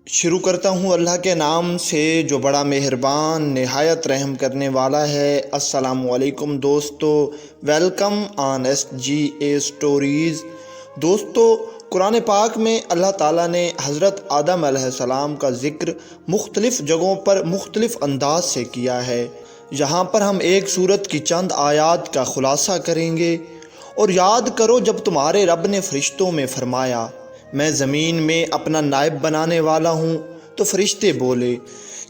شروع کرتا ہوں اللہ کے نام سے جو بڑا مہربان نہایت رحم کرنے والا ہے۔ السلام علیکم دوستو، welcome on S G A stories. دوستو، قرآن پاک میں اللہ تعالیٰ نے حضرت آدم علیہ السلام کا ذکر مختلف جگہوں پر مختلف انداز سے کیا ہے۔ یہاں پر ہم ایک سورت کی چند آیات کا خلاصہ کریں گے۔ اور یاد کرو جب تمہارے رب نے فرشتوں میں فرمایا میں زمین میں اپنا نائب بنانے والا ہوں، تو فرشتے بولے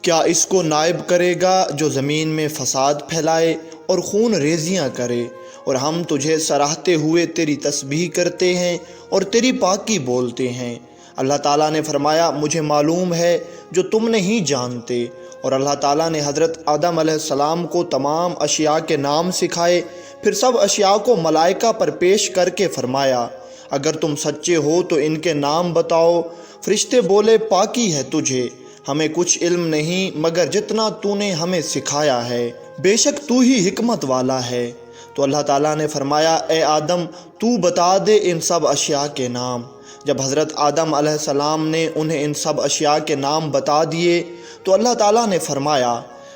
کیا اس کو نائب کرے گا جو زمین میں فساد پھیلائے اور خون ریزیاں کرے، اور ہم تجھے سراہتے ہوئے تیری تسبیح کرتے ہیں اور تیری پاکی بولتے ہیں۔ اللہ تعالیٰ نے فرمایا مجھے معلوم ہے جو تم نہیں جانتے، اور اللہ تعالیٰ نے حضرت آدم علیہ السلام کو تمام اشیاء کے نام سکھائے، پھر سب اشیاء کو ملائکہ پر پیش کر کے فرمایا اگر تم سچے ہو تو ان کے نام بتاؤ۔ فرشتے بولے پاکی ہے تجھے، ہمیں کچھ علم نہیں مگر جتنا تو نے ہمیں سکھایا ہے، بے شک تو ہی حکمت والا ہے۔ تو اللہ تعالیٰ نے فرمایا اے آدم تو بتا دے ان سب اشیاء کے نام۔ جب حضرت آدم علیہ السلام نے انہیں ان سب اشیاء کے نام بتا دیے تو اللہ تعالیٰ نے فرمایا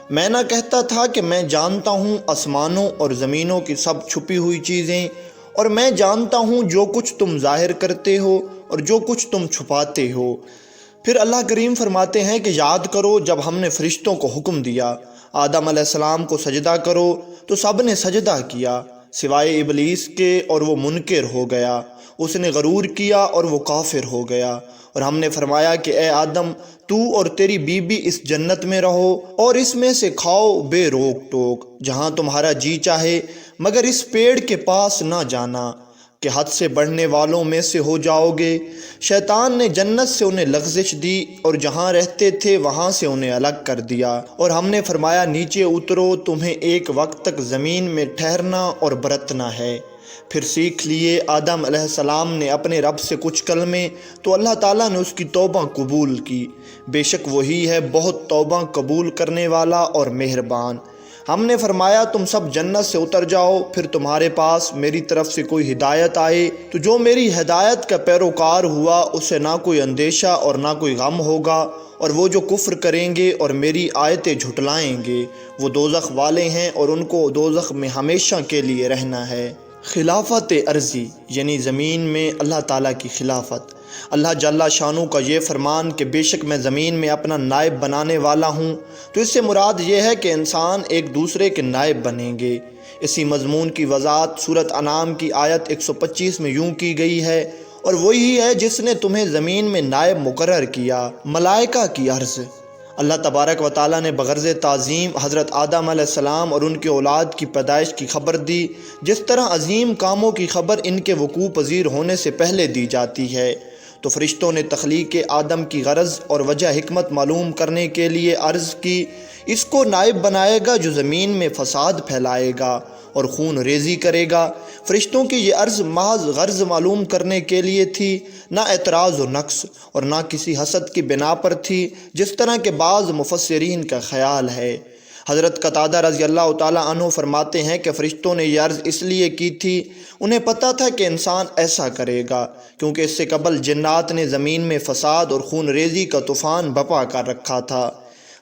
میں نہ کہتا تھا کہ میں جانتا ہوں آسمانوں اور زمینوں کی سب چھپی ہوئی چیزیں، اور میں جانتا ہوں جو کچھ تم ظاہر کرتے ہو اور جو کچھ تم چھپاتے ہو۔ پھر اللہ کریم فرماتے ہیں کہ یاد کرو جب ہم نے فرشتوں کو حکم دیا آدم علیہ السلام کو سجدہ کرو تو سب نے سجدہ کیا سوائے ابلیس کے، اور وہ منکر ہو گیا، اس نے غرور کیا اور وہ کافر ہو گیا۔ اور ہم نے فرمایا کہ اے آدم تو اور تیری بیوی اس جنت میں رہو اور اس میں سے کھاؤ بے روک ٹوک جہاں تمہارا جی چاہے، مگر اس پیڑ کے پاس نہ جانا کہ حد سے بڑھنے والوں میں سے ہو جاؤ گے۔ شیطان نے جنت سے انہیں لغزش دی اور جہاں رہتے تھے وہاں سے انہیں الگ کر دیا، اور ہم نے فرمایا نیچے اترو، تمہیں ایک وقت تک زمین میں ٹھہرنا اور برتنا ہے۔ پھر سیکھ لیے آدم علیہ السلام نے اپنے رب سے کچھ کلمے، تو اللہ تعالیٰ نے اس کی توبہ قبول کی، بے شک وہی ہے بہت توبہ قبول کرنے والا اور مہربان۔ ہم نے فرمایا تم سب جنت سے اتر جاؤ، پھر تمہارے پاس میری طرف سے کوئی ہدایت آئے تو جو میری ہدایت کا پیروکار ہوا اسے نہ کوئی اندیشہ اور نہ کوئی غم ہوگا، اور وہ جو کفر کریں گے اور میری آیتیں جھٹلائیں گے وہ دوزخ والے ہیں اور ان کو دوزخ میں ہمیشہ کے لیے رہنا ہے۔ خلافت ارضی یعنی زمین میں اللہ تعالیٰ کی خلافت۔ اللہ جل شانہ کا یہ فرمان کہ بے شک میں زمین میں اپنا نائب بنانے والا ہوں، تو اس سے مراد یہ ہے کہ انسان ایک دوسرے کے نائب بنیں گے۔ اسی مضمون کی وضاحت سورۃ انعام کی آیت 125 میں یوں کی گئی ہے اور وہی ہے جس نے تمہیں زمین میں نائب مقرر کیا، ملائکہ کی عرض۔ اللہ تبارک و تعالیٰ نے بغرض تعظیم حضرت آدم علیہ السلام اور ان کے اولاد کی پیدائش کی خبر دی، جس طرح عظیم کاموں کی خبر ان کے وقوع پذیر ہونے سے پہلے دی جاتی ہے۔ تو فرشتوں نے تخلیق آدم کی غرض اور وجہ حکمت معلوم کرنے کے لیے عرض کی اس کو نائب بنائے گا جو زمین میں فساد پھیلائے گا اور خون ریزی کرے گا۔ فرشتوں کی یہ عرض محض غرض معلوم کرنے کے لیے تھی، نہ اعتراض و نقص اور نہ کسی حسد کی بنا پر تھی، جس طرح کے بعض مفسرین کا خیال ہے۔ حضرت قتادہ رضی اللہ تعالیٰ عنہ فرماتے ہیں کہ فرشتوں نے یہ عرض اس لیے کی تھی، انہیں پتہ تھا کہ انسان ایسا کرے گا، کیونکہ اس سے قبل جنات نے زمین میں فساد اور خون ریزی کا طوفان بپا کر رکھا تھا۔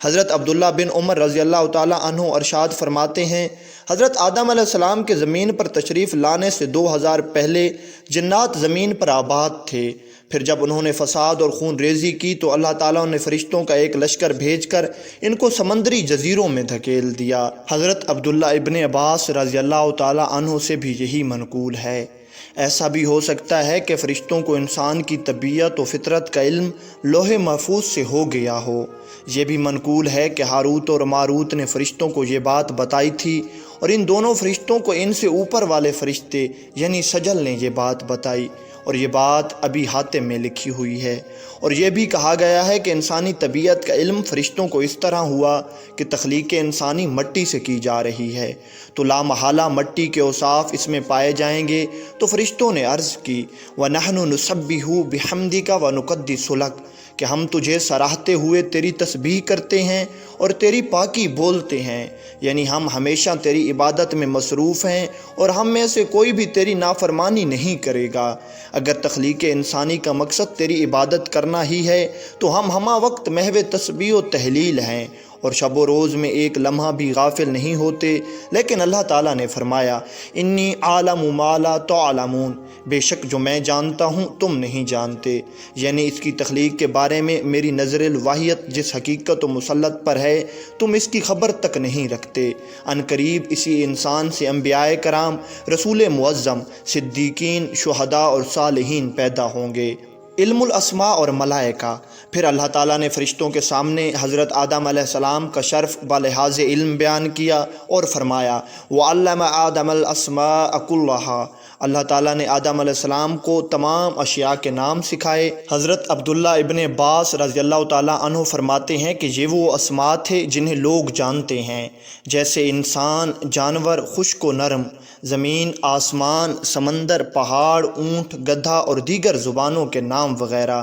حضرت عبداللہ بن عمر رضی اللہ تعالیٰ عنہ ارشاد فرماتے ہیں حضرت آدم علیہ السلام کے زمین پر تشریف لانے سے 2000 پہلے جنات زمین پر آباد تھے، پھر جب انہوں نے فساد اور خون ریزی کی تو اللہ تعالیٰ نے فرشتوں کا ایک لشکر بھیج کر ان کو سمندری جزیروں میں دھکیل دیا۔ حضرت عبداللہ ابن عباس رضی اللہ تعالیٰ عنہ سے بھی یہی منقول ہے۔ ایسا بھی ہو سکتا ہے کہ فرشتوں کو انسان کی طبیعت و فطرت کا علم لوح محفوظ سے ہو گیا ہو۔ یہ بھی منقول ہے کہ ہاروت اور ماروت نے فرشتوں کو یہ بات بتائی تھی، اور ان دونوں فرشتوں کو ان سے اوپر والے فرشتے یعنی سجل نے یہ بات بتائی، اور یہ بات ابی حاتم میں لکھی ہوئی ہے۔ اور یہ بھی کہا گیا ہے کہ انسانی طبیعت کا علم فرشتوں کو اس طرح ہوا کہ تخلیق انسانی مٹی سے کی جا رہی ہے، تو لا محالہ مٹی کے اوصاف اس میں پائے جائیں گے۔ تو فرشتوں نے عرض کی وَنَحْنُ نُسَبِّحُ بِحَمْدِكَ وَنُقَدِّسُ لَكَ کہ ہم تجھے سراہتے ہوئے تیری تسبیح کرتے ہیں اور تیری پاکی بولتے ہیں، یعنی ہم ہمیشہ تیری عبادت میں مصروف ہیں اور ہم میں سے کوئی بھی تیری نافرمانی نہیں کرے گا۔ اگر تخلیق انسانی کا مقصد تیری عبادت کرنا ہی ہے تو ہم ہمہ وقت محو تسبیح و تحلیل ہیں اور شب و روز میں ایک لمحہ بھی غافل نہیں ہوتے۔ لیکن اللہ تعالیٰ نے فرمایا انی عالم ما لا تعلمون، بے شک جو میں جانتا ہوں تم نہیں جانتے، یعنی اس کی تخلیق کے بارے میں میری نظر الواحیت جس حقیقت و مسلط پر ہے تم اس کی خبر تک نہیں رکھتے۔ ان قریب اسی انسان سے انبیاء کرام، رسول معظم، صدیقین، شہداء اور صالحین پیدا ہوں گے۔ علم الاسماء اور ملائکہ۔ پھر اللہ تعالیٰ نے فرشتوں کے سامنے حضرت آدم علیہ السلام کا شرف بلحاظ علم بیان کیا اور فرمایا وَعَلَّمَ آدَمَ الْأَسْمَاءَ كُلَّهَا، اللہ تعالیٰ نے آدم علیہ السلام کو تمام اشیاء کے نام سکھائے۔ حضرت عبداللہ ابن عباس رضی اللہ تعالیٰ عنہ فرماتے ہیں کہ یہ وہ اسماء تھے جنہیں لوگ جانتے ہیں، جیسے انسان، جانور، خشک و نرم، زمین، آسمان، سمندر، پہاڑ، اونٹ، گدھا اور دیگر زبانوں کے نام وغیرہ۔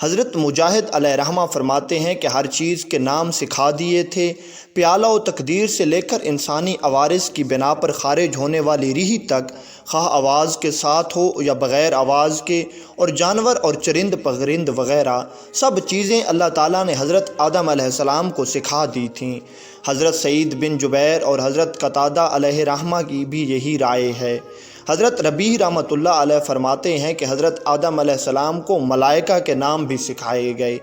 حضرت مجاہد علیہ رحمہ فرماتے ہیں کہ ہر چیز کے نام سکھا دیے تھے، پیالہ و تقدیر سے لے کر انسانی عوارض کی بنا پر خارج ہونے والی ریح تک، خواہ آواز کے ساتھ ہو یا بغیر آواز کے، اور جانور اور چرند پرند وغیرہ سب چیزیں اللہ تعالیٰ نے حضرت آدم علیہ السلام کو سکھا دی تھیں۔ حضرت سعید بن جبیر اور حضرت قتادہ علیہ رحمہ کی بھی یہی رائے ہے۔ حضرت ربیع رحمۃ اللہ علیہ فرماتے ہیں کہ حضرت آدم علیہ السلام کو ملائکہ کے نام بھی سکھائے گئے۔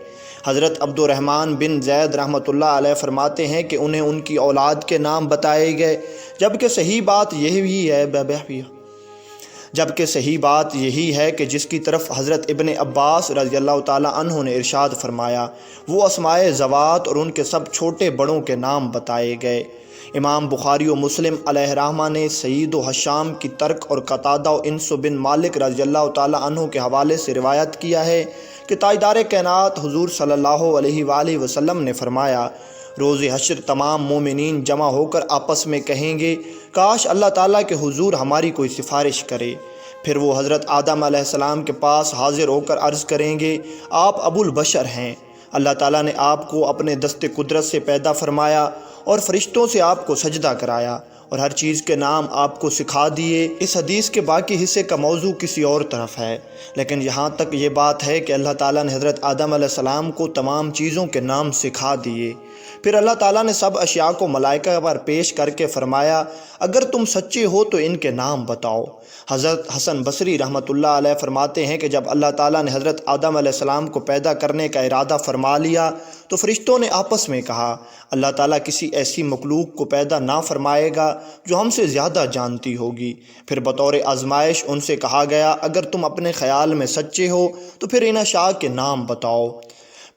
حضرت عبد الرحمن بن زید رحمۃ اللہ علیہ فرماتے ہیں کہ انہیں ان کی اولاد کے نام بتائے گئے، جبکہ صحیح بات یہی ہے کہ جس کی طرف حضرت ابن عباس رضی اللہ تعالیٰ عنہ نے ارشاد فرمایا وہ اسماء ذوات اور ان کے سب چھوٹے بڑوں کے نام بتائے گئے۔ امام بخاری و مسلم علیہ رحمہ نے سعید و حشام کی ترک اور قتادہ و انس بن مالک رضی اللہ تعالیٰ عنہ کے حوالے سے روایت کیا ہے کہ تاجدار کائنات حضور صلی اللہ علیہ وآلہ وسلم نے فرمایا روز حشر تمام مومنین جمع ہو کر آپس میں کہیں گے کاش اللہ تعالیٰ کے حضور ہماری کوئی سفارش کرے۔ پھر وہ حضرت آدم علیہ السلام کے پاس حاضر ہو کر عرض کریں گے آپ ابو البشر ہیں، اللہ تعالیٰ نے آپ کو اپنے دست قدرت سے پیدا فرمایا اور فرشتوں سے آپ کو سجدہ کرایا اور ہر چیز کے نام آپ کو سکھا دیے۔ اس حدیث کے باقی حصے کا موضوع کسی اور طرف ہے، لیکن یہاں تک یہ بات ہے کہ اللہ تعالیٰ نے حضرت آدم علیہ السلام کو تمام چیزوں کے نام سکھا دیے۔ پھر اللہ تعالیٰ نے سب اشیاء کو ملائکہ پر پیش کر کے فرمایا اگر تم سچے ہو تو ان کے نام بتاؤ۔ حضرت حسن بصری رحمۃ اللہ علیہ فرماتے ہیں کہ جب اللہ تعالیٰ نے حضرت آدم علیہ السلام کو پیدا کرنے کا ارادہ فرما لیا تو فرشتوں نے آپس میں کہا اللہ تعالیٰ کسی ایسی مخلوق کو پیدا نہ فرمائے گا جو ہم سے زیادہ جانتی ہوگی۔ پھر بطور آزمائش ان سے کہا گیا اگر تم اپنے خیال میں سچے ہو تو پھر ان اشیاء کے نام بتاؤ۔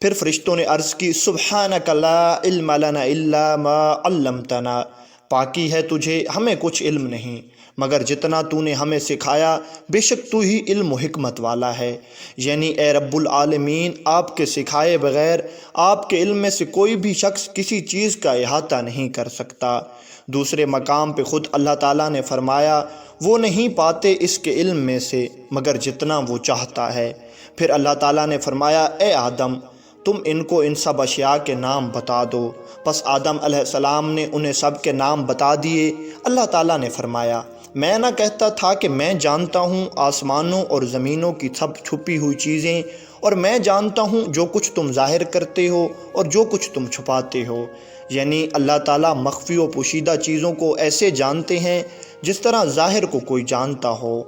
پھر فرشتوں نے عرض کی سبحانک لا علم لنا الا ما علمتنا، پاکی ہے تجھے ہمیں کچھ علم نہیں مگر جتنا تو نے ہمیں سکھایا، بے شک تو ہی علم و حکمت والا ہے۔ یعنی اے رب العالمین آپ کے سکھائے بغیر آپ کے علم میں سے کوئی بھی شخص کسی چیز کا احاطہ نہیں کر سکتا۔ دوسرے مقام پہ خود اللہ تعالیٰ نے فرمایا وہ نہیں پاتے اس کے علم میں سے مگر جتنا وہ چاہتا ہے۔ پھر اللہ تعالیٰ نے فرمایا اے آدم تم ان کو ان سب اشیاء کے نام بتا دو۔ پس آدم علیہ السلام نے انہیں سب کے نام بتا دیے۔ اللہ تعالیٰ نے فرمایا میں نہ کہتا تھا کہ میں جانتا ہوں آسمانوں اور زمینوں کی سب چھپی ہوئی چیزیں، اور میں جانتا ہوں جو کچھ تم ظاہر کرتے ہو اور جو کچھ تم چھپاتے ہو۔ یعنی اللہ تعالیٰ مخفی و پوشیدہ چیزوں کو ایسے جانتے ہیں جس طرح ظاہر کو کوئی جانتا ہو۔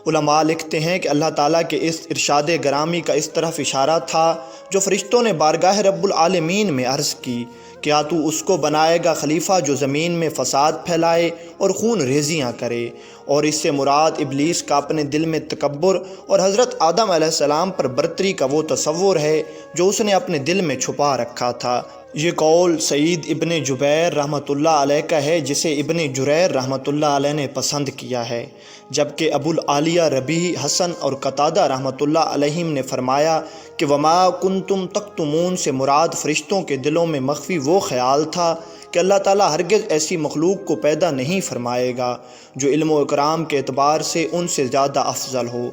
علماء لکھتے ہیں کہ اللہ تعالیٰ کے اس ارشاد گرامی کا اس طرف اشارہ تھا جو فرشتوں نے بارگاہ رب العالمین میں عرض کی کیا تو اس کو بنائے گا خلیفہ جو زمین میں فساد پھیلائے اور خون ریزیاں کرے؟ اور اس سے مراد ابلیس کا اپنے دل میں تکبر اور حضرت آدم علیہ السلام پر برتری کا وہ تصور ہے جو اس نے اپنے دل میں چھپا رکھا تھا۔ یہ قول سعید ابن جبیر رحمۃ اللہ علیہ کا ہے جسے ابن جریر رحمۃ اللہ علیہ نے پسند کیا ہے، جبکہ ابو العالیہ ربیع، حسن اور قتادہ رحمۃ اللہ علیہم نے فرمایا کہ وما کنتم تکتمون سے مراد فرشتوں کے دلوں میں مخفی وہ خیال تھا کہ اللہ تعالیٰ ہرگز ایسی مخلوق کو پیدا نہیں فرمائے گا جو علم و اکرام کے اعتبار سے ان سے زیادہ افضل ہو۔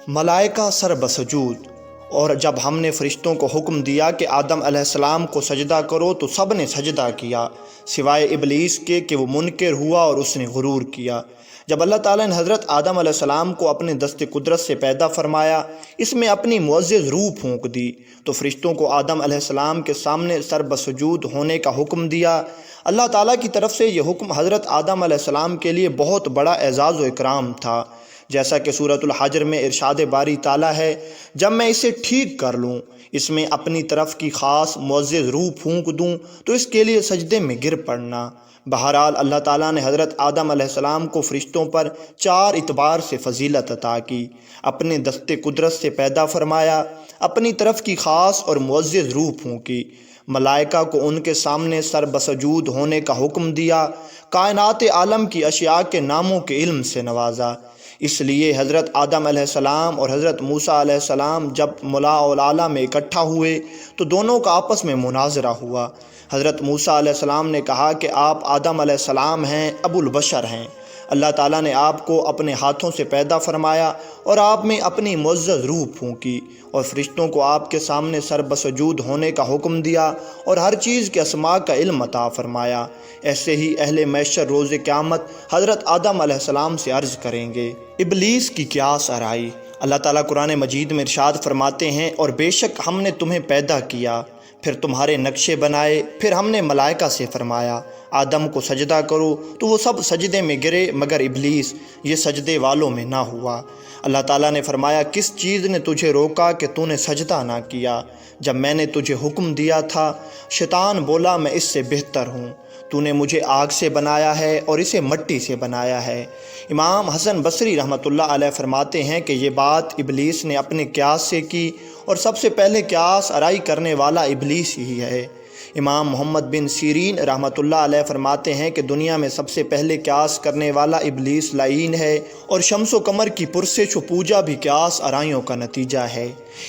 ملائکہ سر بسجود۔ اور جب ہم نے فرشتوں کو حکم دیا کہ آدم علیہ السلام کو سجدہ کرو تو سب نے سجدہ کیا سوائے ابلیس کے کہ وہ منکر ہوا اور اس نے غرور کیا۔ جب اللہ تعالیٰ نے حضرت آدم علیہ السلام کو اپنے دست قدرت سے پیدا فرمایا، اس میں اپنی معزز روح پھونک دی، تو فرشتوں کو آدم علیہ السلام کے سامنے سر بسجود ہونے کا حکم دیا۔ اللہ تعالیٰ کی طرف سے یہ حکم حضرت آدم علیہ السلام کے لیے بہت بڑا اعزاز و اکرام تھا، جیسا کہ سورۃ الحجر میں ارشاد باری تعالیٰ ہے، جب میں اسے ٹھیک کر لوں، اس میں اپنی طرف کی خاص معزز روح پھونک دوں تو اس کے لیے سجدے میں گر پڑنا۔ بہرحال اللہ تعالیٰ نے حضرت آدم علیہ السلام کو فرشتوں پر 4 اعتبار سے فضیلت عطا کی۔ اپنے دست قدرت سے پیدا فرمایا، اپنی طرف کی خاص اور معزز روح پھونکی، ملائکہ کو ان کے سامنے سر بسجود ہونے کا حکم دیا، کائنات عالم کی اشیاء کے ناموں کے علم سے نوازا۔ اس لیے حضرت آدم علیہ السلام اور حضرت موسیٰ علیہ السلام جب ملاء الاعلیٰ میں اکٹھا ہوئے تو دونوں کا آپس میں مناظرہ ہوا۔ حضرت موسیٰ علیہ السلام نے کہا کہ آپ آدم علیہ السلام ہیں، ابو البشر ہیں۔ اللہ تعالیٰ نے آپ کو اپنے ہاتھوں سے پیدا فرمایا اور آپ میں اپنی معزز روح پھونکی، اور فرشتوں کو آپ کے سامنے سر بسجود ہونے کا حکم دیا اور ہر چیز کے اسماء کا علم عطا فرمایا۔ ایسے ہی اہل محشر روز قیامت حضرت آدم علیہ السلام سے عرض کریں گے، ابلیس کی قیاس آرائی۔ اللہ تعالیٰ قرآن مجید میں ارشاد فرماتے ہیں، اور بے شک ہم نے تمہیں پیدا کیا، پھر تمہارے نقشے بنائے، پھر ہم نے ملائکہ سے فرمایا آدم کو سجدہ کرو تو وہ سب سجدے میں گرے مگر ابلیس یہ سجدے والوں میں نہ ہوا۔ اللہ تعالیٰ نے فرمایا، کس چیز نے تجھے روکا کہ تو نے سجدہ نہ کیا جب میں نے تجھے حکم دیا تھا؟ شیطان بولا، میں اس سے بہتر ہوں، تو نے مجھے آگ سے بنایا ہے اور اسے مٹی سے بنایا ہے۔ امام حسن بصری رحمۃ اللہ علیہ فرماتے ہیں کہ یہ بات ابلیس نے اپنے قیاس سے کی، اور سب سے پہلے قیاس آرائی کرنے والا ابلیس ہی ہے۔ امام محمد بن سیرین رحمۃ اللہ علیہ فرماتے ہیں کہ دنیا میں سب سے پہلے قیاس کرنے والا ابلیس لعین ہے، اور شمس و قمر کی پرسش و پوجا بھی قیاس آرائیوں کا نتیجہ ہے۔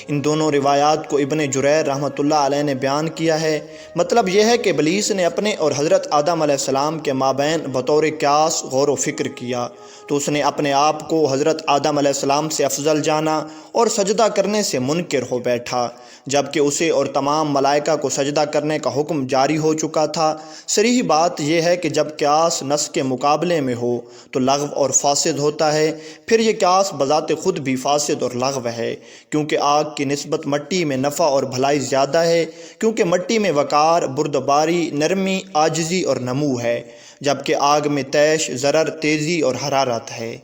ان دونوں روایات کو ابن جریر رحمۃ اللہ علیہ نے بیان کیا ہے۔ مطلب یہ ہے کہ ابلیس نے اپنے اور حضرت آدم علیہ السلام کے مابین بطور قیاس غور و فکر کیا، تو اس نے اپنے آپ کو حضرت آدم علیہ السلام سے افضل جانا اور سجدہ کرنے سے منکر ہو بیٹھا، جبکہ اسے اور تمام ملائکہ کو سجدہ کرنے کا حکم جاری ہو چکا تھا۔ صریح بات یہ ہے کہ جب قیاس نص کے مقابلے میں ہو تو لغو اور فاسد ہوتا ہے، پھر یہ قیاس بذات خود بھی فاسد اور لغو ہے، کیونکہ آگ کی نسبت مٹی میں نفع اور بھلائی زیادہ ہے، کیونکہ مٹی میں وقار، بردباری، نرمی، عاجزی اور نمو ہے، جبکہ آگ میں تیش، ضرر، تیزی اور حرارت ہے۔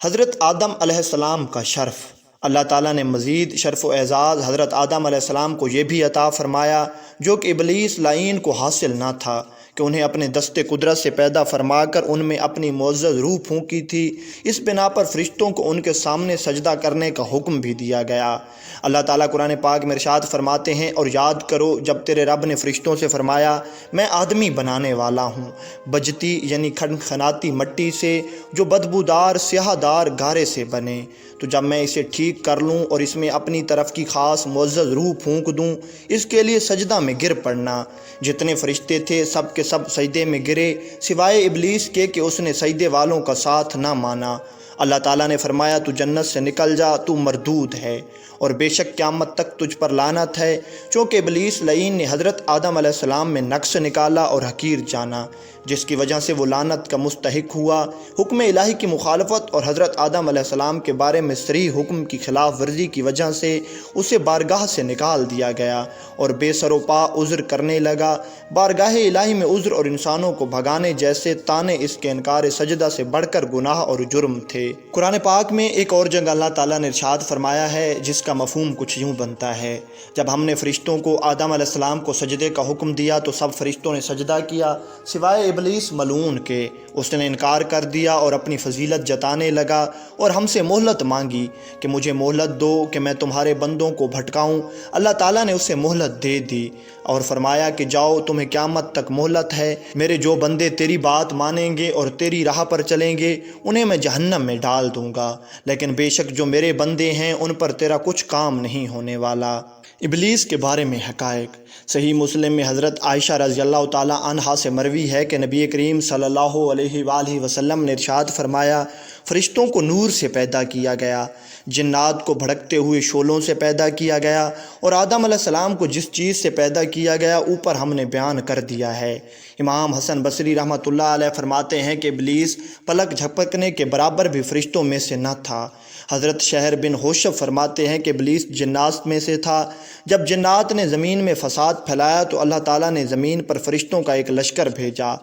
حضرت آدم علیہ السلام کا شرف۔ اللہ تعالیٰ نے مزید شرف و اعزاز حضرت آدم علیہ السلام کو یہ بھی عطا فرمایا جو کہ ابلیس لعین کو حاصل نہ تھا، کہ انہیں اپنے دست قدرت سے پیدا فرما کر ان میں اپنی معزز روح پھونکی تھی۔ اس بنا پر فرشتوں کو ان کے سامنے سجدہ کرنے کا حکم بھی دیا گیا۔ اللہ تعالیٰ قرآن پاک میں ارشاد فرماتے ہیں، اور یاد کرو جب تیرے رب نے فرشتوں سے فرمایا، میں آدمی بنانے والا ہوں بجتی یعنی کھنکھناتی مٹی سے جو بدبودار سیاہ دار گارے سے بنے، تو جب میں اسے ٹھیک کر لوں اور اس میں اپنی طرف کی خاص معزز روح پھونک دوں، اس کے لیے سجدہ میں گر پڑنا۔ جتنے فرشتے تھے سب کے سب سجدے میں گرے سوائے ابلیس کے کہ اس نے سجدے والوں کا ساتھ نہ مانا۔ اللہ تعالیٰ نے فرمایا، تو جنت سے نکل جا، تو مردود ہے، اور بے شک قیامت تک تجھ پر لعنت ہے، چونکہ ابلیس لعین نے حضرت آدم علیہ السلام میں نقص نکالا اور حقیر جانا، جس کی وجہ سے وہ لعنت کا مستحق ہوا۔ حکم الہی کی مخالفت اور حضرت آدم علیہ السلام کے بارے میں صریح حکم کی خلاف ورزی کی وجہ سے اسے بارگاہ سے نکال دیا گیا اور بے سر و پا عذر کرنے لگا۔ بارگاہ الہی میں عذر اور انسانوں کو بھگانے جیسے تانے اس کے انکار سجدہ سے بڑھ کر گناہ اور جرم تھے۔ قرآن پاک میں ایک اور جگہ اللہ تعالیٰ نے ارشاد فرمایا ہے جس کا مفہوم کچھ یوں بنتا ہے، جب ہم نے فرشتوں کو آدم علیہ السلام کو سجدے کا حکم دیا تو سب فرشتوں نے سجدہ کیا سوائے ابلیس ملعون کے۔ اس نے انکار کر دیا اور اپنی فضیلت جتانے لگا اور ہم سے مہلت مانگی کہ مجھے مہلت دو کہ میں تمہارے بندوں کو بھٹکاؤں۔ اللہ تعالیٰ نے اسے مہلت دے دی اور فرمایا کہ جاؤ، تمہیں قیامت تک مہلت ہے، میرے جو بندے تیری بات مانیں گے اور تیری راہ پر چلیں گے انہیں میں جہنم میں ڈال دوں گا، لیکن بے شک جو میرے بندے ہیں ان پر تیرا کچھ کام نہیں ہونے والا۔ ابلیس کے بارے میں حقائق۔ صحیح مسلم میں حضرت عائشہ رضی اللہ تعالیٰ عنہا سے مروی ہے کہ نبی کریم صلی اللہ علیہ وآلہ وسلم نے ارشاد فرمایا، فرشتوں کو نور سے پیدا کیا گیا، جنات کو بھڑکتے ہوئے شعلوں سے پیدا کیا گیا، اور آدم علیہ السلام کو جس چیز سے پیدا کیا گیا اوپر ہم نے بیان کر دیا ہے۔ امام حسن بصری رحمۃ اللہ علیہ فرماتے ہیں کہ ابلیس پلک جھپکنے کے برابر بھی فرشتوں میں سے نہ تھا۔ حضرت شہر بن حوشب فرماتے ہیں کہ ابلیس جنات میں سے تھا۔ جب جنات نے زمین میں فساد پھیلایا تو اللہ تعالیٰ نے زمین پر فرشتوں کا ایک لشکر بھیجا،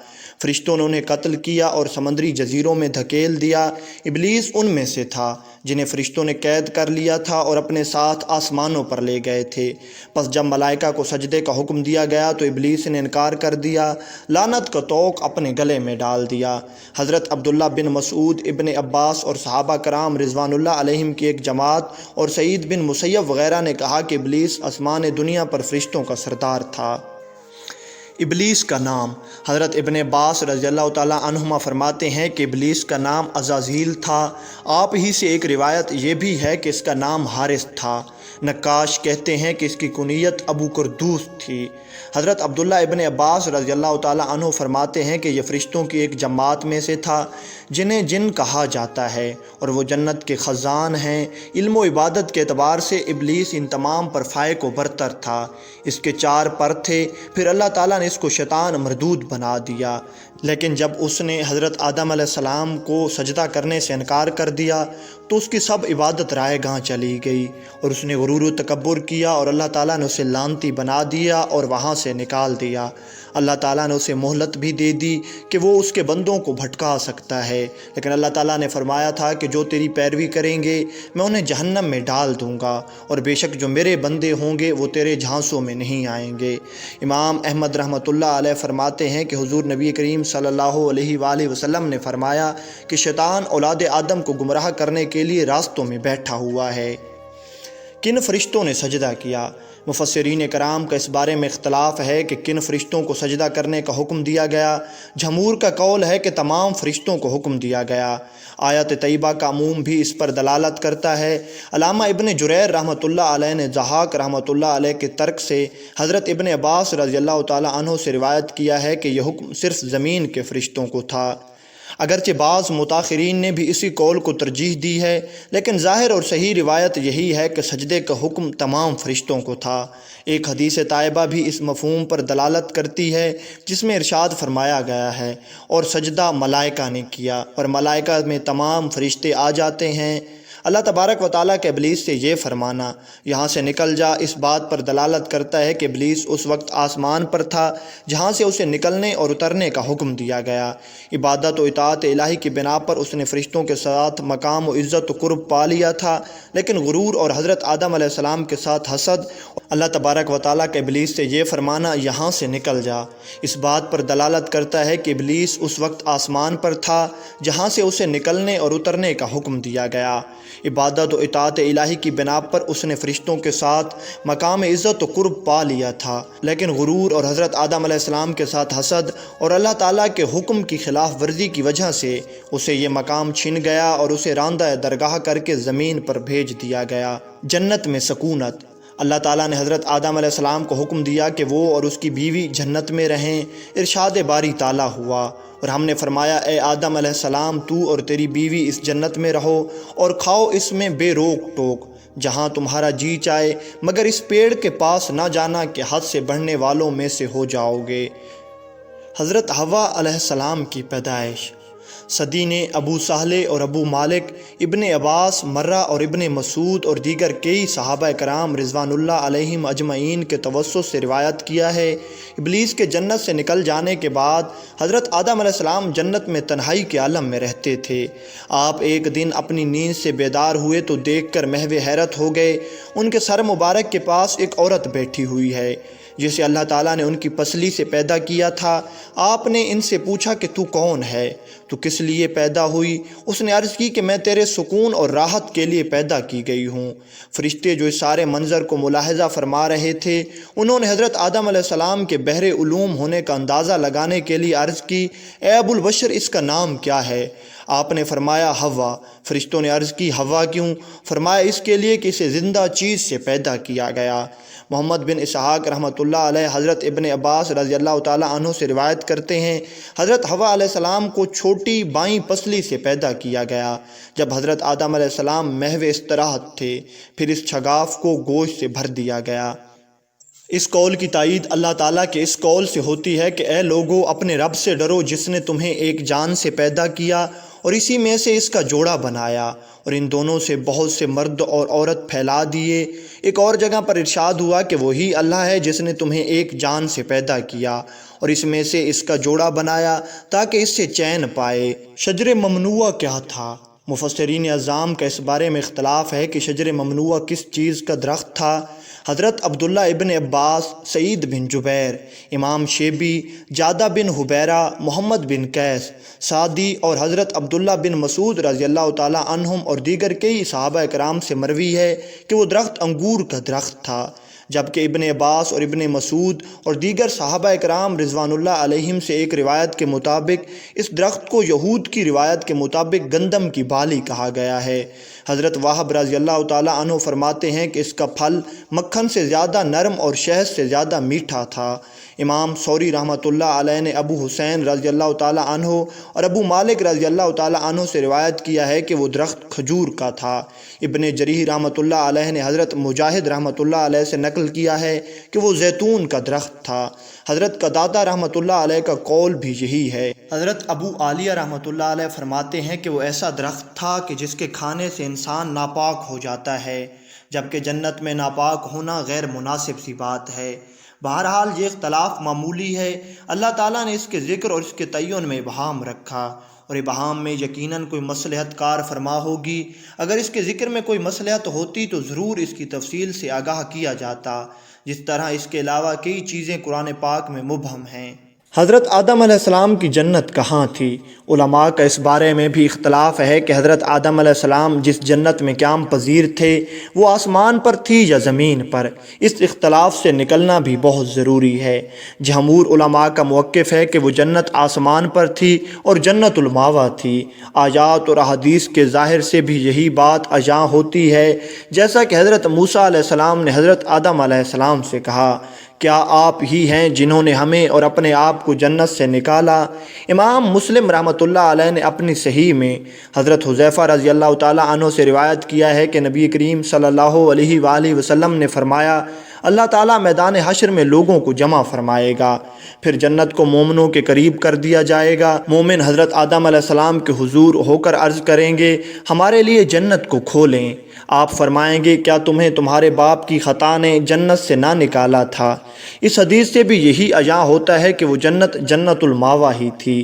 فرشتوں نے انہیں قتل کیا اور سمندری جزیروں میں دھکیل دیا۔ ابلیس ان میں سے تھا جنہیں فرشتوں نے قید کر لیا تھا اور اپنے ساتھ آسمانوں پر لے گئے تھے۔ پس جب ملائکہ کو سجدے کا حکم دیا گیا تو ابلیس نے انکار کر دیا، لعنت کا طوق اپنے گلے میں ڈال دیا۔ حضرت عبداللہ بن مسعود، ابن عباس اور صحابہ کرام رضوان اللہ علیہم کی ایک جماعت اور سعید بن مسیب وغیرہ نے کہا کہ ابلیس آسمان دنیا پر فرشتوں کا سردار تھا۔ ابلیس کا نام۔ حضرت ابن عباس رضی اللہ تعالیٰ عنہما فرماتے ہیں کہ ابلیس کا نام عزازیل تھا۔ آپ ہی سے ایک روایت یہ بھی ہے کہ اس کا نام حارث تھا۔ نقاش کہتے ہیں کہ اس کی کنیت ابو کردوس تھی۔ حضرت عبداللہ ابن عباس رضی اللہ تعالیٰ عنہ فرماتے ہیں کہ یہ فرشتوں کی ایک جماعت میں سے تھا جنہیں جن کہا جاتا ہے، اور وہ جنت کے خزان ہیں۔ علم و عبادت کے اعتبار سے ابلیس ان تمام پر فائق و برتر تھا۔ اس کے 4 پر تھے، پھر اللہ تعالیٰ نے اس کو شیطان مردود بنا دیا، لیکن جب اس نے حضرت آدم علیہ السلام کو سجدہ کرنے سے انکار کر دیا تو اس کی سب عبادت رائے گاں چلی گئی، اور اس نے غرور و تکبر کیا اور اللہ تعالیٰ نے اسے لعنتی بنا دیا اور وہاں سے نکال دیا۔ اللہ تعالیٰ نے اسے مہلت بھی دے دی کہ وہ اس کے بندوں کو بھٹکا سکتا ہے، لیکن اللہ تعالیٰ نے فرمایا تھا کہ جو تیری پیروی کریں گے میں انہیں جہنم میں ڈال دوں گا، اور بے شک جو میرے بندے ہوں گے وہ تیرے جھانسوں میں نہیں آئیں گے۔ امام احمد رحمۃ اللہ علیہ فرماتے ہیں کہ حضور نبی کریم صلی اللہ علیہ وآلہ وسلم نے فرمایا کہ شیطان اولاد آدم کو گمراہ کرنے کے لیے راستوں میں بیٹھا ہوا ہے۔ کن فرشتوں نے سجدہ کیا؟ مفسرین کرام کا اس بارے میں اختلاف ہے کہ کن فرشتوں کو سجدہ کرنے کا حکم دیا گیا۔ جمہور کا قول ہے کہ تمام فرشتوں کو حکم دیا گیا۔ آیت طیبہ کا عموم بھی اس پر دلالت کرتا ہے۔ علامہ ابن جریر رحمۃ اللہ علیہ نے ضحاک رحمۃ اللہ علیہ کے ترک سے حضرت ابن عباس رضی اللہ تعالیٰ عنہ سے روایت کیا ہے کہ یہ حکم صرف زمین کے فرشتوں کو تھا۔ اگرچہ بعض متاخرین نے بھی اسی قول کو ترجیح دی ہے، لیکن ظاہر اور صحیح روایت یہی ہے کہ سجدے کا حکم تمام فرشتوں کو تھا۔ ایک حدیث طیبہ بھی اس مفہوم پر دلالت کرتی ہے جس میں ارشاد فرمایا گیا ہے، اور سجدہ ملائکہ نے کیا، اور ملائکہ میں تمام فرشتے آ جاتے ہیں۔ اللہ تبارک و تعالیٰ کے ابلیس سے یہ فرمانا یہاں سے نکل جا اس بات پر دلالت کرتا ہے کہ ابلیس اس وقت آسمان پر تھا جہاں سے اسے نکلنے اور اترنے کا حکم دیا گیا۔ عبادت و اطاعت الہی کی بنا پر اس نے فرشتوں کے ساتھ مقام و عزت و قرب پا لیا تھا، لیکن غرور اور حضرت آدم علیہ السلام کے ساتھ حسد، اللہ تبارک و تعالیٰ کے ابلیس سے یہ فرمانا یہاں سے نکل جا اس بات پر دلالت کرتا ہے کہ ابلیس اس وقت آسمان پر تھا جہاں سے اسے نکلنے اور اترنے کا حکم دیا گیا۔ عبادت و اطاعت الہی کی بنا پر اس نے فرشتوں کے ساتھ مقام عزت و قرب پا لیا تھا، لیکن غرور اور حضرت آدم علیہ السلام کے ساتھ حسد اور اللہ تعالیٰ کے حکم کی خلاف ورزی کی وجہ سے اسے یہ مقام چھن گیا اور اسے راندہ درگاہ کر کے زمین پر بھیج دیا گیا۔ جنت میں سکونت۔ اللہ تعالیٰ نے حضرت آدم علیہ السلام کو حکم دیا کہ وہ اور اس کی بیوی جنت میں رہیں۔ ارشاد باری تعالیٰ ہوا اور ہم نے فرمایا اے آدم علیہ السلام تو اور تیری بیوی اس جنت میں رہو اور کھاؤ اس میں بے روک ٹوک جہاں تمہارا جی چاہے، مگر اس پیڑ کے پاس نہ جانا کہ حد سے بڑھنے والوں میں سے ہو جاؤ گے۔ حضرت حوا علیہ السلام کی پیدائش۔ صدی نے ابو صالح اور ابو مالک، ابن عباس، مرہ اور ابن مسعود اور دیگر کئی صحابہ کرام رضوان اللہ علیہم اجمعین کے توسط سے روایت کیا ہے، ابلیس کے جنت سے نکل جانے کے بعد حضرت آدم علیہ السلام جنت میں تنہائی کے عالم میں رہتے تھے۔ آپ ایک دن اپنی نیند سے بیدار ہوئے تو دیکھ کر محو حیرت ہو گئے۔ ان کے سر مبارک کے پاس ایک عورت بیٹھی ہوئی ہے جسے اللہ تعالیٰ نے ان کی پسلی سے پیدا کیا تھا۔ آپ نے ان سے پوچھا کہ تو کون ہے؟ تو کس لیے پیدا ہوئی؟ اس نے عرض کی کہ میں تیرے سکون اور راحت کے لیے پیدا کی گئی ہوں۔ فرشتے جو اس سارے منظر کو ملاحظہ فرما رہے تھے انہوں نے حضرت آدم علیہ السلام کے بحر علوم ہونے کا اندازہ لگانے کے لیے عرض کی اے ابو البشر اس کا نام کیا ہے؟ آپ نے فرمایا حوا۔ فرشتوں نے عرض کی حوا کیوں؟ فرمایا اس کے لیے کہ اسے زندہ چیز سے پیدا کیا گیا۔ محمد بن اسحاق رحمۃ اللہ علیہ حضرت ابن عباس رضی اللہ تعالیٰ عنہ سے روایت کرتے ہیں، حضرت حوا علیہ السلام کو چھوٹی بائیں پسلی سے پیدا کیا گیا جب حضرت آدم علیہ السلام محو استراحت تھے، پھر اس چھگاف کو گوشت سے بھر دیا گیا۔ اس قول کی تائید اللہ تعالیٰ کے اس قول سے ہوتی ہے کہ اے لوگو، اپنے رب سے ڈرو جس نے تمہیں ایک جان سے پیدا کیا اور اسی میں سے اس کا جوڑا بنایا اور ان دونوں سے بہت سے مرد اور عورت پھیلا دیے۔ ایک اور جگہ پر ارشاد ہوا کہ وہی اللہ ہے جس نے تمہیں ایک جان سے پیدا کیا اور اس میں سے اس کا جوڑا بنایا تاکہ اس سے چین پائے۔ شجر ممنوعہ کیا تھا؟ مفسرین اعظام کا اس بارے میں اختلاف ہے کہ شجر ممنوعہ کس چیز کا درخت تھا۔ حضرت عبداللہ ابن عباس، سعید بن جبیر، امام شیبی، جادہ بن حبیرہ، محمد بن قیس، سعدی اور حضرت عبداللہ بن مسعود رضی اللہ تعالیٰ عنہم اور دیگر کئی صحابہ کرام سے مروی ہے کہ وہ درخت انگور کا درخت تھا، جبکہ ابن عباس اور ابن مسعود اور دیگر صحابہ کرام رضوان اللہ علیہم سے ایک روایت کے مطابق اس درخت کو یہود کی روایت کے مطابق گندم کی بالی کہا گیا ہے۔ حضرت وہب رضی اللہ تعالیٰ عنہ فرماتے ہیں کہ اس کا پھل مکھن سے زیادہ نرم اور شہد سے زیادہ میٹھا تھا۔ امام ثوری رحمۃ اللہ علیہ نے ابو حسین رضی اللہ تعالیٰ عنہ اور ابو مالک رضی اللہ تعالیٰ عنہ سے روایت کیا ہے کہ وہ درخت کھجور کا تھا۔ ابن جریح رحمۃ اللہ علیہ نے حضرت مجاہد رحمۃ اللہ علیہ سے نقل کیا ہے کہ وہ زیتون کا درخت تھا۔ حضرت قتادہ رحمۃ اللہ علیہ کا قول بھی یہی ہے۔ حضرت ابو عالیہ رحمۃ اللہ علیہ فرماتے ہیں کہ وہ ایسا درخت تھا کہ جس کے کھانے سے انسان ناپاک ہو جاتا ہے، جبکہ جنت میں ناپاک ہونا غیر مناسب سی بات ہے۔ بہرحال یہ اختلاف معمولی ہے۔ اللہ تعالیٰ نے اس کے ذکر اور اس کے تعین میں ابہام رکھا، اور ابہام میں یقیناً کوئی مصلحت کار فرما ہوگی۔ اگر اس کے ذکر میں کوئی مصلحت ہوتی تو ضرور اس کی تفصیل سے آگاہ کیا جاتا، جس طرح اس کے علاوہ کئی چیزیں قرآن پاک میں مبہم ہیں۔ حضرت آدم علیہ السلام کی جنت کہاں تھی؟ علماء کا اس بارے میں بھی اختلاف ہے کہ حضرت آدم علیہ السلام جس جنت میں قیام پذیر تھے وہ آسمان پر تھی یا زمین پر۔ اس اختلاف سے نکلنا بھی بہت ضروری ہے۔ جمہور علماء کا موقف ہے کہ وہ جنت آسمان پر تھی اور جنت الماوا تھی۔ آیات اور احادیث کے ظاہر سے بھی یہی بات اجاں ہوتی ہے، جیسا کہ حضرت موسیٰ علیہ السلام نے حضرت آدم علیہ السلام سے کہا، کیا آپ ہی ہیں جنہوں نے ہمیں اور اپنے آپ کو جنت سے نکالا؟ امام مسلم رحمۃ اللہ علیہ نے اپنی صحیح میں حضرت حذیفہ رضی اللہ تعالیٰ عنہ سے روایت کیا ہے کہ نبی کریم صلی اللہ علیہ وآلہ وسلم نے فرمایا، اللہ تعالیٰ میدان حشر میں لوگوں کو جمع فرمائے گا، پھر جنت کو مومنوں کے قریب کر دیا جائے گا۔ مومن حضرت آدم علیہ السلام کے حضور ہو کر عرض کریں گے، ہمارے لیے جنت کو کھولیں۔ آپ فرمائیں گے، کیا تمہیں تمہارے باپ کی خطا نے جنت سے نہ نکالا تھا؟ اس حدیث سے بھی یہی اجاں ہوتا ہے کہ وہ جنت جنت الماوا ہی تھی،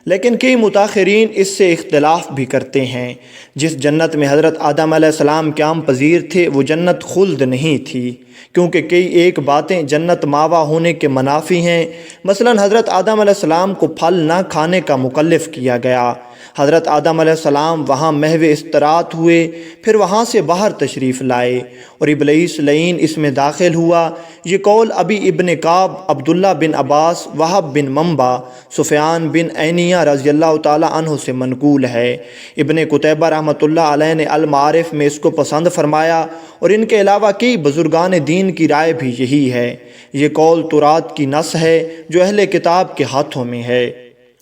لیکن کئی متاخرین اس سے اختلاف بھی کرتے ہیں۔ جس جنت میں حضرت آدم علیہ السلام قیام پذیر تھے وہ جنت خلد نہیں تھی، کیونکہ کئی ایک باتیں جنت ماوا ہونے کے منافی ہیں۔ مثلا حضرت آدم علیہ السلام کو پھل نہ کھانے کا مکلف کیا گیا۔ حضرت آدم علیہ السلام وہاں محو استراحت ہوئے، پھر وہاں سے باہر تشریف لائے اور ابلیس لعین اس میں داخل ہوا۔ یہ قول ابی ابن کعب، عبداللہ بن عباس، وہب بن منبع، سفیان بن عینیہ رضی اللہ تعالیٰ عنہ سے منقول ہے۔ ابن قتیبہ رحمۃ اللہ علیہ نے المعارف میں اس کو پسند فرمایا، اور ان کے علاوہ کئی بزرگان دین کی رائے بھی یہی ہے۔ یہ قول تورات کی نص ہے جو اہل کتاب کے ہاتھوں میں ہے۔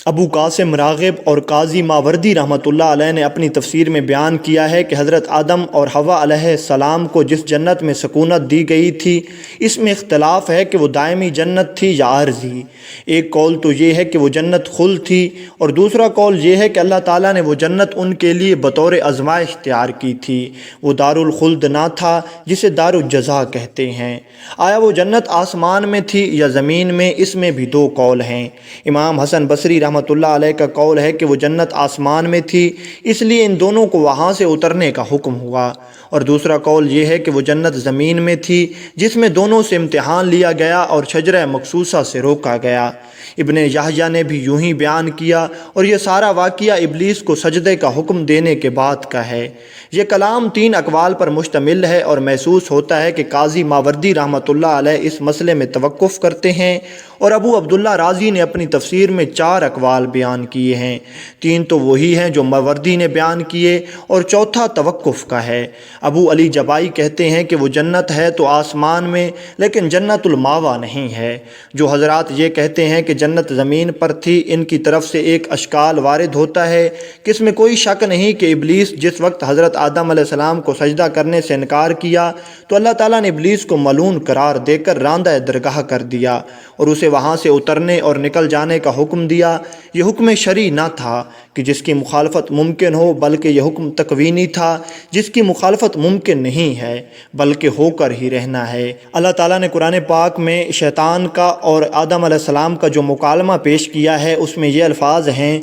ابو قاسم راغب اور قاضی ماوردی رحمۃ اللہ علیہ نے اپنی تفسیر میں بیان کیا ہے کہ حضرت آدم اور حوا علیہ السلام کو جس جنت میں سکونت دی گئی تھی اس میں اختلاف ہے کہ وہ دائمی جنت تھی یا عارضی۔ ایک قول تو یہ ہے کہ وہ جنت خلد تھی، اور دوسرا قول یہ ہے کہ اللہ تعالیٰ نے وہ جنت ان کے لیے بطور آزمائش تیار کی تھی۔ وہ دار الخلد نہ تھا جسے دار الجزا کہتے ہیں۔ آیا وہ جنت آسمان میں تھی یا زمین میں؟ اس میں بھی دو قول ہیں۔ امام حسن بصری رحمۃ اللہ علیہ کا قول ہے کہ وہ جنت آسمان میں تھی، اس لیے ان دونوں کو وہاں سے اترنے کا حکم ہوا، اور دوسرا قول یہ ہے کہ وہ جنت زمین میں تھی جس میں دونوں سے امتحان لیا گیا اور شجرہ مقصوصہ سے روکا گیا۔ ابن یحییٰ نے بھی یوں ہی بیان کیا، اور یہ سارا واقعہ ابلیس کو سجدے کا حکم دینے کے بعد کا ہے۔ یہ کلام 3 اقوال پر مشتمل ہے، اور محسوس ہوتا ہے کہ قاضی ماوردی رحمۃ اللہ علیہ اس مسئلے میں توقف کرتے ہیں، اور ابو عبداللہ رازی نے اپنی تفسیر میں 4 اقوال احوال بیان کیے ہیں۔ 3 تو وہی ہیں جو ماوردی نے بیان کیے، اور چوتھا توقف کا ہے۔ ابو علی جبائی کہتے ہیں کہ وہ جنت ہے تو آسمان میں، لیکن جنت الماوا نہیں ہے۔ جو حضرات یہ کہتے ہیں کہ جنت زمین پر تھی، ان کی طرف سے ایک اشکال وارد ہوتا ہے کہ اس میں کوئی شک نہیں کہ ابلیس جس وقت حضرت آدم علیہ السلام کو سجدہ کرنے سے انکار کیا تو اللہ تعالیٰ نے ابلیس کو ملعون قرار دے کر راندہ درگاہ کر دیا اور اسے وہاں سے اترنے اور نکل جانے کا حکم دیا۔ یہ حکم شرعی نہ تھا کہ جس کی مخالفت ممکن ہو، بلکہ یہ حکم تکوینی تھا جس کی مخالفت ممکن نہیں ہے بلکہ ہو کر ہی رہنا ہے۔ اللہ تعالیٰ نے قرآن پاک میں شیطان کا اور آدم علیہ السلام کا جو مکالمہ پیش کیا ہے اس میں یہ الفاظ ہیں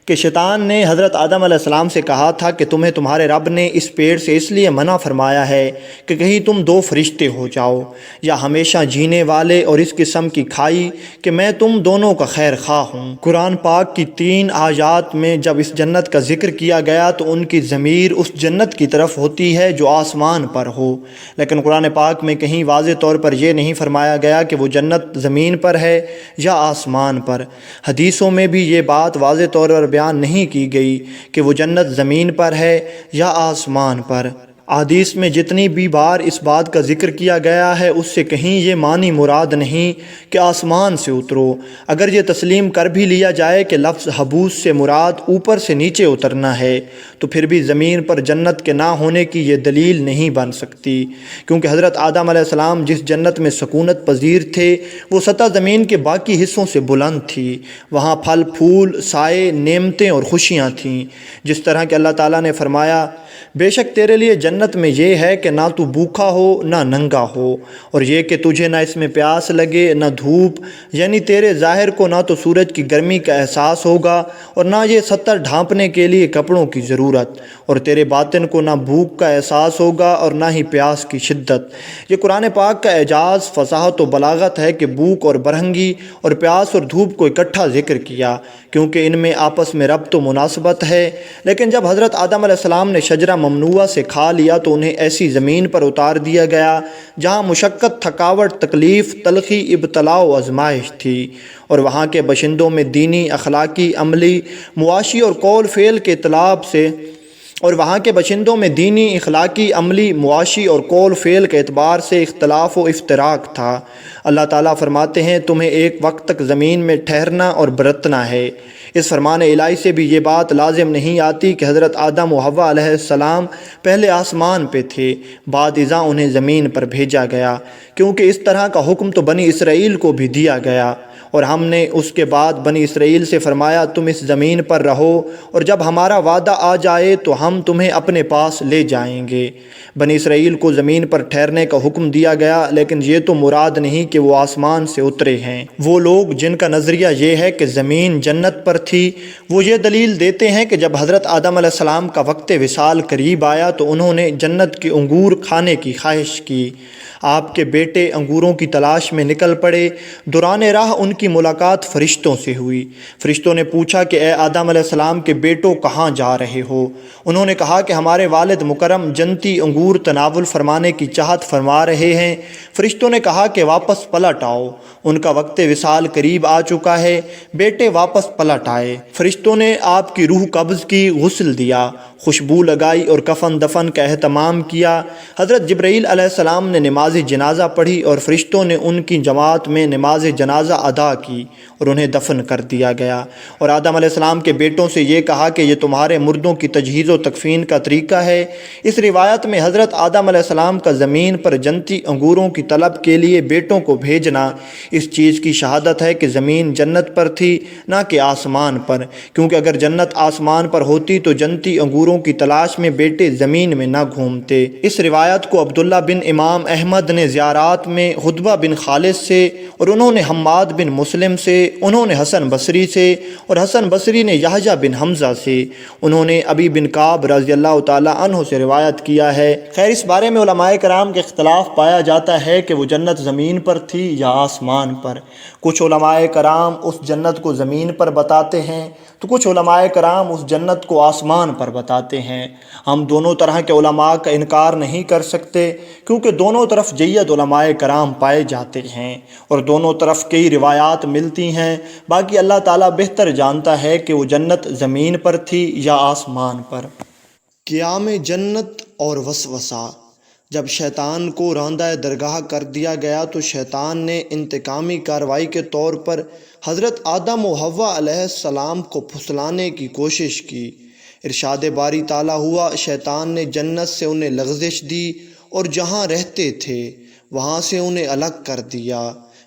کہ شیطان نے حضرت آدم علیہ السلام سے کہا تھا کہ تمہیں تمہارے رب نے اس پیڑ سے اس لیے منع فرمایا ہے کہ کہیں تم 2 فرشتے ہو جاؤ یا ہمیشہ جینے والے اور اس قسم کی کھائی کہ میں تم دونوں کا خیر خواہ ہوں۔ قرآن پاک کی 3 آیات میں جب اس جنت کا ذکر کیا گیا تو ان کی ضمیر اس جنت کی طرف ہوتی ہے جو آسمان پر ہو، لیکن قرآن پاک میں کہیں واضح طور پر یہ نہیں فرمایا گیا کہ وہ جنت زمین پر ہے یا آسمان پر۔ حدیثوں میں بھی یہ بات واضح طور پر بیان نہیں کی گئی کہ وہ جنت زمین پر ہے یا آسمان پر۔ احادیث میں جتنی بھی بار اس بات کا ذکر کیا گیا ہے اس سے کہیں یہ معنی مراد نہیں کہ آسمان سے اترو۔ اگر یہ تسلیم کر بھی لیا جائے کہ لفظ حبوس سے مراد اوپر سے نیچے اترنا ہے تو پھر بھی زمین پر جنت کے نہ ہونے کی یہ دلیل نہیں بن سکتی، کیونکہ حضرت آدم علیہ السلام جس جنت میں سکونت پذیر تھے وہ سطح زمین کے باقی حصوں سے بلند تھی۔ وہاں پھل پھول، سائے، نعمتیں اور خوشیاں تھیں، جس طرح کہ اللہ تعالیٰ نے فرمایا بے شک تیرے لیے جنت میں یہ ہے کہ نہ تو بھوکا ہو نہ ننگا ہو، اور یہ کہ تجھے نہ اس میں پیاس لگے نہ دھوپ، یعنی تیرے ظاہر کو نہ تو سورج کی گرمی کا احساس ہوگا اور نہ یہ ستر ڈھانپنے کے لیے کپڑوں کی ضرورت، اور تیرے باطن کو نہ بھوک کا احساس ہوگا اور نہ ہی پیاس کی شدت۔ یہ قرآن پاک کا اعجاز، فصاحت و بلاغت ہے کہ بھوک اور برہنگی اور پیاس اور دھوپ کو اکٹھا ذکر کیا، کیونکہ ان میں آپس میں ربط و مناسبت ہے۔ لیکن جب حضرت آدم علیہ السلام نے شجرہ ممنوعہ سے کھا لیا تو انہیں ایسی زمین پر اتار دیا گیا جہاں مشقت، تھکاوٹ، تکلیف، تلخی، ابتلاء و آزمائش تھی، اور وہاں کے باشندوں میں دینی، اخلاقی، عملی، معاشی اور قول فعل کے اعتبار سے اختلاف و افتراق تھا۔ اللہ تعالیٰ فرماتے ہیں تمہیں ایک وقت تک زمین میں ٹھہرنا اور برتنا ہے۔ اس فرمان الہی سے بھی یہ بات لازم نہیں آتی کہ حضرت آدم و حوا علیہ السلام پہلے آسمان پہ تھے، بعد ازاں انہیں زمین پر بھیجا گیا، کیونکہ اس طرح کا حکم تو بنی اسرائیل کو بھی دیا گیا، اور ہم نے اس کے بعد بنی اسرائیل سے فرمایا تم اس زمین پر رہو، اور جب ہمارا وعدہ آ جائے تو ہم تمہیں اپنے پاس لے جائیں گے۔ بنی اسرائیل کو زمین پر ٹھہرنے کا حکم دیا گیا، لیکن یہ تو مراد نہیں کہ وہ آسمان سے اترے ہیں۔ وہ لوگ جن کا نظریہ یہ ہے کہ زمین جنت پر تھی، وہ یہ دلیل دیتے ہیں کہ جب حضرت آدم علیہ السلام کا وقت وصال قریب آیا تو انہوں نے جنت کے انگور کھانے کی خواہش کی۔ آپ کے بیٹے انگوروں کی تلاش میں نکل پڑے۔ دوران راہ ان کی ملاقات فرشتوں سے ہوئی۔ فرشتوں نے پوچھا کہ اے آدم علیہ السلام کے بیٹوں کہاں جا رہے ہو؟ انہوں نے کہا کہ ہمارے والد مکرم جنتی انگور تناول فرمانے کی چاہت فرما رہے ہیں۔ فرشتوں نے کہا کہ واپس پلٹ آؤ، ان کا وقت وصال قریب آ چکا ہے۔ بیٹے واپس پلٹ آئے۔ فرشتوں نے آپ کی روح قبض کی، غسل دیا، خوشبو لگائی اور کفن دفن کا اہتمام کیا۔ حضرت جبرائیل علیہ السلام نے نماز جنازہ پڑھی اور فرشتوں نے ان کی جماعت میں نماز جنازہ ادا کی اور انہیں دفن کر دیا گیا، اور آدم علیہ السلام کے بیٹوں سے یہ کہا کہ یہ تمہارے مردوں کی تجہیز و تکفین کا طریقہ ہے۔ اس روایت میں حضرت آدم علیہ السلام کا زمین پر جنتی انگوروں کی طلب کے لیے بیٹوں کو بھیجنا اس چیز کی شہادت ہے کہ زمین جنت پر تھی نہ کہ آسمان پر، کیونکہ اگر جنت آسمان پر ہوتی تو جنتی انگوروں کی تلاش میں بیٹے زمین میں نہ گھومتے۔ اس روایت کو عبداللہ بن امام احمد نے زیارات میں خطبہ بن خالد سے، اور انہوں نے حماد بن مسلم سے، انہوں نے حسن بصری سے، اور حسن بصری نے یحییٰ بن حمزہ سے، انہوں نے ابی بن کعب رضی اللہ تعالی عنہ سے روایت کیا ہے۔ خیر اس بارے میں علماء کرام کے اختلاف پایا جاتا ہے کہ وہ جنت زمین پر تھی یا آسمان پر۔ کچھ علماء کرام اس جنت کو زمین پر بتاتے ہیں تو کچھ علماء کرام اس جنت کو آسمان پر بتاتے ہیں۔ ہم دونوں طرح کے علماء کا انکار نہیں کر سکتے، کیونکہ دونوں طرف طرف جید علماء کرام پائے جاتے ہیں اور دونوں طرف کئی روایات ملتی ہیں۔ باقی اللہ تعالیٰ بہتر جانتا ہے کہ وہ جنت زمین پر تھی یا آسمان پر۔ قیام جنت اور وسوسہ۔ جب شیطان کو راندہ درگاہ کر دیا گیا تو شیطان نے انتقامی کارروائی کے طور پر حضرت آدم و حوا علیہ السلام کو پھسلانے کی کوشش کی۔ ارشاد باری تعالیٰ ہوا، شیطان نے جنت سے انہیں لغزش دی اور جہاں رہتے تھے وہاں سے انہیں الگ کر دیا،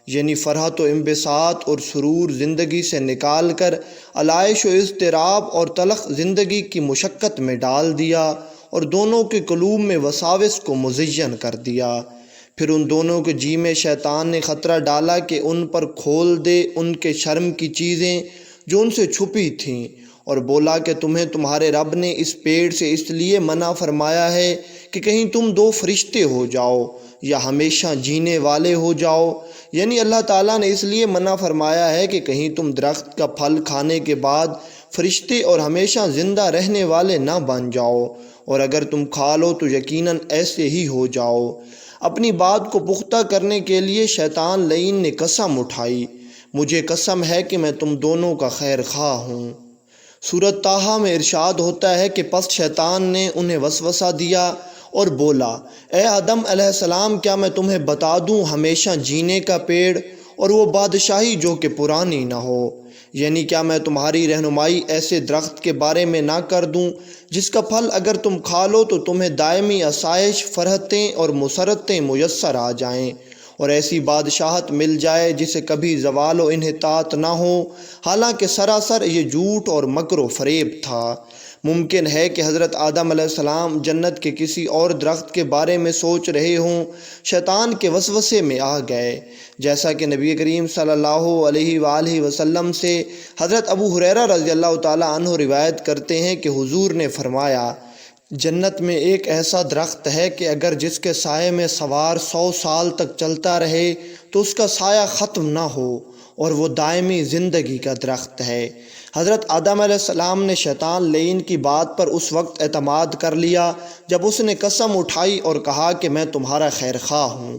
یعنی فرحت و انبساط اور سرور زندگی سے نکال کر علائش و اضطراب اور تلخ زندگی کی مشقت میں ڈال دیا اور دونوں کے قلوب میں وساوس کو مزین کر دیا۔ پھر ان دونوں کے جی میں شیطان نے خطرہ ڈالا کہ ان پر کھول دے ان کے شرم کی چیزیں جو ان سے چھپی تھیں، اور بولا کہ تمہیں تمہارے رب نے اس پیڑ سے اس لیے منع فرمایا ہے کہ کہیں تم دو فرشتے ہو جاؤ یا ہمیشہ جینے والے ہو جاؤ، یعنی اللہ تعالیٰ نے اس لیے منع فرمایا ہے کہ کہیں تم درخت کا پھل کھانے کے بعد فرشتے اور ہمیشہ زندہ رہنے والے نہ بن جاؤ، اور اگر تم کھا لو تو یقیناً ایسے ہی ہو جاؤ۔ اپنی بات کو پختہ کرنے کے لیے شیطان لعین نے قسم اٹھائی، مجھے قسم ہے کہ میں تم دونوں کا خیر خواہ ہوں۔ سورۃ طٰہٰ میں ارشاد ہوتا ہے کہ پس شیطان نے انہیں وسوسہ دیا اور بولا، اے آدم علیہ السلام، کیا میں تمہیں بتا دوں ہمیشہ جینے کا پیڑ اور وہ بادشاہی جو کہ پرانی نہ ہو؟ یعنی کیا میں تمہاری رہنمائی ایسے درخت کے بارے میں نہ کر دوں جس کا پھل اگر تم کھا لو تو تمہیں دائمی آسائش، فرحتیں اور مسرتیں میسر آ جائیں، اور ایسی بادشاہت مل جائے جسے کبھی زوال و انحطاط نہ ہو، حالانکہ سراسر یہ جھوٹ اور مکر و فریب تھا۔ ممکن ہے کہ حضرت آدم علیہ السلام جنت کے کسی اور درخت کے بارے میں سوچ رہے ہوں، شیطان کے وسوسے میں آ گئے، جیسا کہ نبی کریم صلی اللہ علیہ وآلہ وسلم سے حضرت ابو ہریرہ رضی اللہ تعالیٰ عنہ روایت کرتے ہیں کہ حضور نے فرمایا، جنت میں ایک ایسا درخت ہے کہ اگر جس کے سائے میں سوار 100 سال تک چلتا رہے تو اس کا سایہ ختم نہ ہو، اور وہ دائمی زندگی کا درخت ہے۔ حضرت آدم علیہ السلام نے شیطان لعین کی بات پر اس وقت اعتماد کر لیا جب اس نے قسم اٹھائی اور کہا کہ میں تمہارا خیر خواہ ہوں۔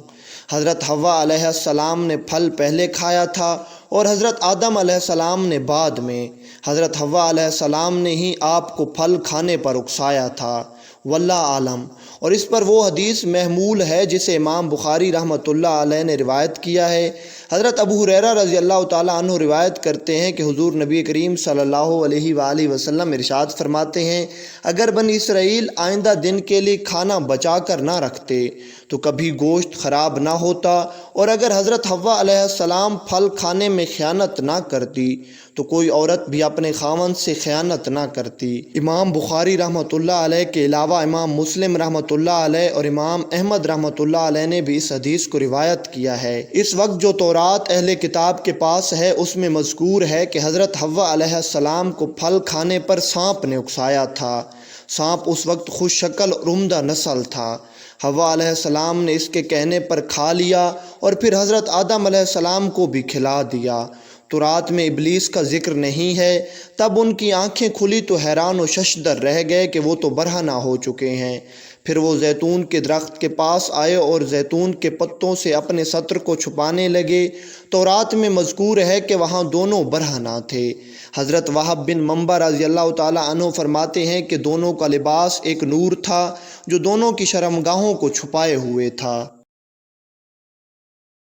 حضرت حوا علیہ السلام نے پھل پہلے کھایا تھا اور حضرت آدم علیہ السلام نے بعد میں۔ حضرت حوا علیہ السلام نے ہی آپ کو پھل کھانے پر اکسایا تھا، واللہ عالم۔ اور اس پر وہ حدیث محمول ہے جسے امام بخاری رحمۃ اللہ علیہ نے روایت کیا ہے۔ حضرت ابو ہریرہ رضی اللہ تعالیٰ عنہ روایت کرتے ہیں کہ حضور نبی کریم صلی اللہ علیہ وآلہ وسلم ارشاد فرماتے ہیں، اگر بنی اسرائیل آئندہ دن کے لیے کھانا بچا کر نہ رکھتے تو کبھی گوشت خراب نہ ہوتا، اور اگر حضرت حوا علیہ السلام پھل کھانے میں خیانت نہ کرتی تو کوئی عورت بھی اپنے خاوند سے خیانت نہ کرتی۔ امام بخاری رحمۃ اللہ علیہ کے علاوہ امام مسلم رحمۃ اللہ علیہ اور امام احمد رحمۃ اللہ علیہ نے بھی اس حدیث کو روایت کیا ہے۔ اس وقت جو تورات اہل کتاب کے پاس ہے اس میں مذکور ہے کہ حضرت حوا علیہ السلام کو پھل کھانے پر سانپ نے اکسایا تھا۔ سانپ اس وقت خوش شکل اور عمدہ نسل تھا۔ حوا علیہ السلام نے اس کے کہنے پر کھا لیا اور پھر حضرت آدم علیہ السلام کو بھی کھلا دیا۔ تورات میں ابلیس کا ذکر نہیں ہے۔ تب ان کی آنکھیں کھلی تو حیران و ششدر رہ گئے کہ وہ تو برہنہ ہو چکے ہیں۔ پھر وہ زیتون کے درخت کے پاس آئے اور زیتون کے پتوں سے اپنے ستر کو چھپانے لگے۔ تورات میں مذکور ہے کہ وہاں دونوں برہنہ تھے۔ حضرت وہب بن منبع رضی اللہ تعالیٰ عنہ فرماتے ہیں کہ دونوں کا لباس ایک نور تھا جو دونوں کی شرمگاہوں کو چھپائے ہوئے تھا۔